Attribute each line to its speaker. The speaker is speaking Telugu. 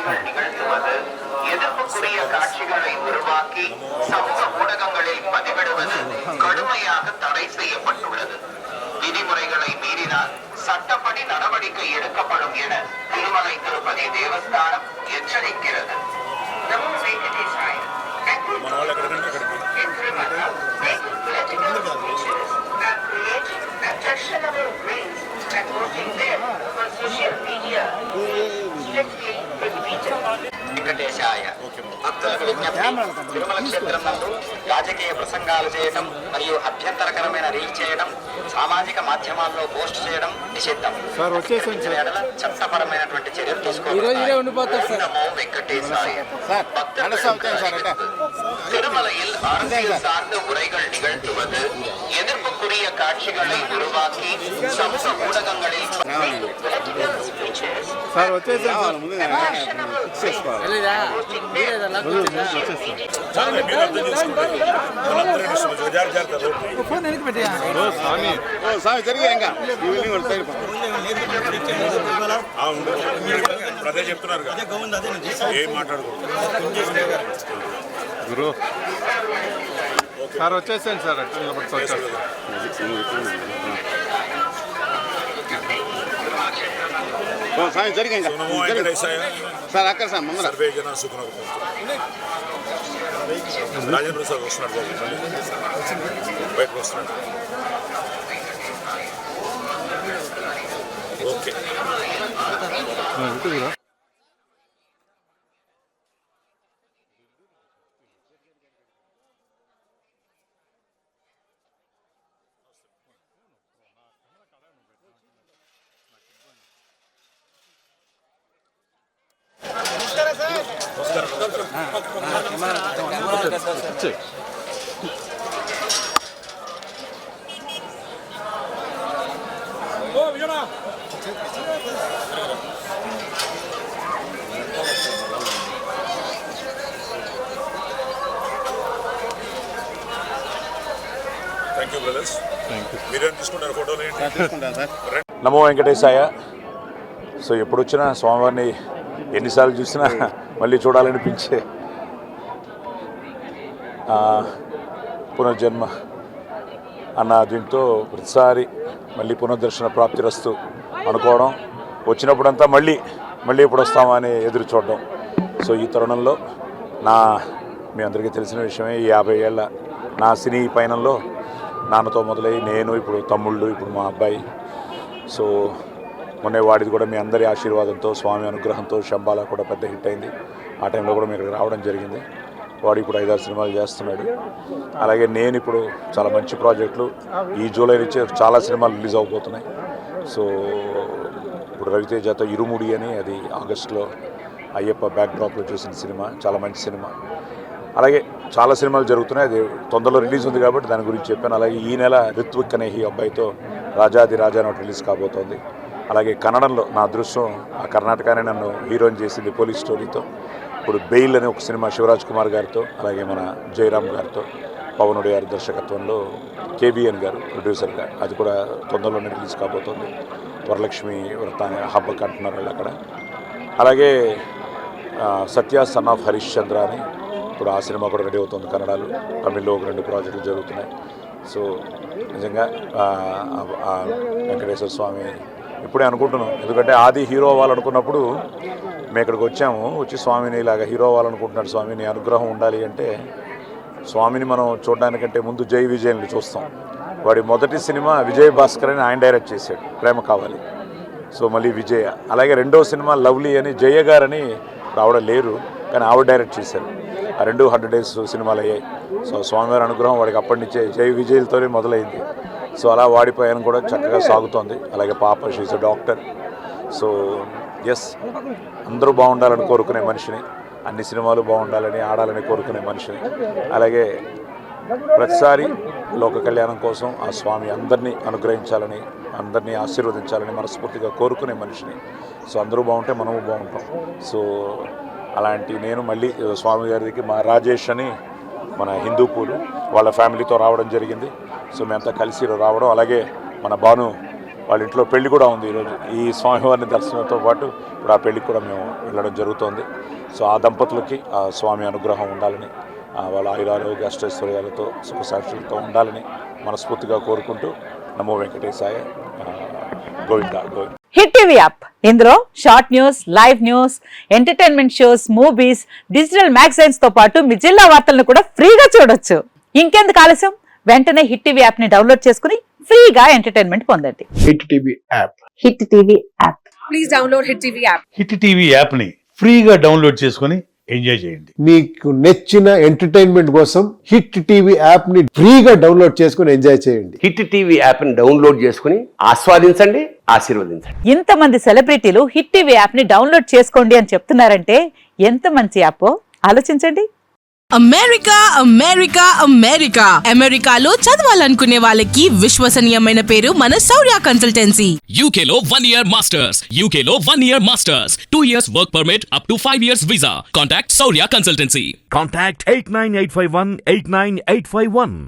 Speaker 1: உரைகள் நிகழ்த்துவது, எதிர்ப்புக்குரிய காட்சிகளை உருவாக்கி சமூக ஊடகங்களில் பதிவிடுவது கடுமையாக தடை செய்யப்பட்டுள்ளது. விதிமுறைகளை மீறினால் சட்டப்படி நடவடிக்கை எடுக்கப்படும் என திருமலை திருப்பதி தேவஸ்தானம் எச்சரிக்கிறது. వెంకటేశాయ. భక్తులకు విజ్ఞప్తి, తిరుమల క్షేత్రం నందు రాజకీయ ప్రసంగాలు చేయడం మరియు అభ్యంతరకరమైన రీల్ చేయడం, సామాజిక మాధ్యమాల్లో పోస్ట్ చేయడం నిషిద్ధం. చట్టపరమైనటువంటి చర్యలు తీసుకోవాలి. నమో వెంకటేశాయ. திருமலையில் அரசியல் சார்ந்த உரைகள் நிகழ்த்துவது, எதிர்ப்புக்குரிய காட்சிகளை உருவாக்கி சமூக ஊடகங்களில்
Speaker 2: అదే చెప్తున్నారు ఏం మాట్లాడుకోండి గురు
Speaker 3: సార్ వచ్చేసాను సార్
Speaker 2: సార్ అక్కడ సార్ సర్వే జన సుఖం రాజేంద్ర సార్ వస్తున్నాడు బయటకు వస్తున్నాడు. ఓకే
Speaker 4: నమో వెంకటేశాయ. సో ఎప్పుడు వచ్చినా స్వామివారిని ఎన్నిసార్లు చూసినా మళ్ళీ చూడాలనిపించే పునర్జన్మ అన్న దీంతో ప్రతిసారి మళ్ళీ పునర్దర్శన ప్రాప్తిరస్తు అనుకోవడం, వచ్చినప్పుడంతా మళ్ళీ ఎప్పుడు వస్తామా అని ఎదురు చూడడం. సో ఈ తరుణంలో మీ అందరికీ తెలిసిన విషయమే, ఈ 50 ఏళ్ళ నా సినీ పయనంలో నాన్నతో మొదలై నేను, ఇప్పుడు తమ్ముళ్ళు, ఇప్పుడు మా అబ్బాయి. సో మొన్న వాడిది కూడా మీ అందరి ఆశీర్వాదంతో, స్వామి అనుగ్రహంతో శంబాలా కూడా పెద్ద హిట్ అయింది. ఆ టైంలో కూడా మీకు రావడం జరిగింది. వాడు ఇప్పుడు 5-6 సినిమాలు చేస్తున్నాడు. అలాగే నేను ఇప్పుడు చాలా మంచి ప్రాజెక్టులు, ఈ జూలై నుంచి చాలా సినిమాలు రిలీజ్ అవబోతున్నాయి. సో ఇప్పుడు రవితేజతో ఇరుముడి అని, అది ఆగస్టులో అయ్యప్ప బ్యాక్డ్రాప్లో చూసిన సినిమా, చాలా మంచి సినిమా. అలాగే చాలా సినిమాలు జరుగుతున్నాయి, అది తొందరలో రిలీజ్ ఉంది కాబట్టి దాని గురించి చెప్పాను. అలాగే ఈ నెల రిత్విక్ అనే ఈ అబ్బాయితో రాజాది రాజా నోట్ రిలీజ్ కాబోతోంది. అలాగే కన్నడంలో నా అదృష్టం, ఆ కర్ణాటకనే నన్ను హీరోయిన్ చేసింది పోలీస్ స్టోరీతో. ఇప్పుడు బెయిల్ అనే ఒక సినిమా శివరాజ్ కుమార్ గారితో, అలాగే మన జయరామ్ గారితో, పవన్ గారి దర్శకత్వంలో కేబిఎన్ గారు ప్రొడ్యూసర్గా, అది కూడా తొందరలోనే రిలీజ్ కాబోతోంది. వరలక్ష్మి వ్రతాన్ని హబ్బకి అంటున్నారు వాళ్ళు అక్కడ. అలాగే సత్య సన్ ఆఫ్ హరీష్ చంద్ర అని ఇప్పుడు ఆ సినిమా కూడా రెడీ అవుతుంది కన్నడలో. తమిళ్లో ఒక 2 ప్రాజెక్టులు జరుగుతున్నాయి. సో నిజంగా వెంకటేశ్వర స్వామి ఇప్పుడే అనుకుంటున్నాం, ఎందుకంటే ఆది హీరో అవ్వాలనుకున్నప్పుడు మేము ఇక్కడికి వచ్చి స్వామిని ఇలాగ హీరో అవ్వాలనుకుంటున్నాడు, స్వామి నీ అనుగ్రహం ఉండాలి అంటే, స్వామిని మనం చూడడానికంటే ముందు జై విజయన్ని చూస్తాం. వాడి మొదటి సినిమా విజయ్ భాస్కర్ అని ఆయన డైరెక్ట్ చేశాడు, ప్రేమ కావాలి. సో మళ్ళీ విజయ. అలాగే రెండో సినిమా లవ్లీ అని జయ గారని ఆవిడ లేరు కానీ ఆవిడ డైరెక్ట్ చేశారు. ఆ 2 100 డేస్ సినిమాలు అయ్యాయి. సో స్వామివారి అనుగ్రహం వాడికి అప్పటి నుంచే జై విజయ్లతోనే మొదలైంది. సో అలా వాడి పైన కూడా చక్కగా సాగుతోంది. అలాగే పాప she's a doctor. So yes, అందరూ బాగుండాలని కోరుకునే మనిషిని, అన్ని సినిమాలు బాగుండాలని ఆడాలని కోరుకునే మనిషిని, అలాగే ప్రతిసారి లోక కళ్యాణం కోసం ఆ స్వామి అందరినీ అనుగ్రహించాలని, అందరినీ ఆశీర్వదించాలని మనస్ఫూర్తిగా కోరుకునే మనిషిని. సో అందరూ బాగుంటే మనము బాగుంటాం. సో అలాంటి నేను మళ్ళీ స్వామి గారికి మా రాజేష్ అని మన హిందూపూర్ వాళ్ళ ఫ్యామిలీతో రావడం జరిగింది. సో మేమంతా కలిసి రావడం, అలాగే మన భాను వాళ్ళ ఇంట్లో పెళ్లి కూడా ఉంది ఈరోజు. ఈ స్వామివారిని దర్శనంతో పాటు ఇప్పుడు ఆ పెళ్లికి కూడా మేము వెళ్ళడం జరుగుతోంది. సో ఆ దంపతులకి ఆ స్వామి అనుగ్రహం ఉండాలని, వాళ్ళ ఆయురారోగ్య అష్టైశ్వర్యాలతో సుఖశాంతులతో ఉండాలని మనస్ఫూర్తిగా కోరుకుంటూ నమో వెంకటేశాయ. Govinda Govinda.
Speaker 5: Hit TV app, ఇందులో short news, live news, entertainment shows, movies, digital magazines తో పాటు మీ జిల్లా వార్తలను కూడా ఫ్రీగా చూడొచ్చు. ఇంకెందుకు ఆలస్యం, వెంటనే హిట్ టీవీ యాప్ ని డౌన్లోడ్ చేసుకుని ఫ్రీగా ఎంటర్టైన్మెంట్ పొందండి.
Speaker 6: Hit TV app.
Speaker 5: Hit TV app.
Speaker 7: Please download hit TV app.
Speaker 8: Hit TV యాప్ని ఫ్రీగా డౌన్లోడ్ చేసుకొని ఎంజాయ్ చేయండి.
Speaker 6: మీకు నచ్చిన ఎంటర్టైన్మెంట్ కోసం హిట్ టీవీ యాప్ ని ఫ్రీగా డౌన్లోడ్ చేసుకుని ఎంజాయ్ చేయండి.
Speaker 9: హిట్ టీవీ యాప్ ని డౌన్లోడ్ చేసుకుని ఆస్వాదించండి, ఆశీర్వదించండి.
Speaker 5: ఇంతమంది సెలబ్రిటీలు హిట్ టీవీ యాప్ ని డౌన్లోడ్ చేసుకోండి అని చెప్తున్నారంటే ఎంత మంచి యాప్ ఆలోచించండి.
Speaker 7: అమెరికా అమెరికా అమెరికా అమెరికాలో చదవాలనుకునే వాళ్ళకి విశ్వసనీయమైన పేరు మన శౌర్య కన్సల్టెన్సీ.
Speaker 10: UK లో 1 year masters, UK లో 1 year masters, 2 years work permit up to 5 years visa. Contact Saurya Consultancy.
Speaker 11: Contact 89851 89851.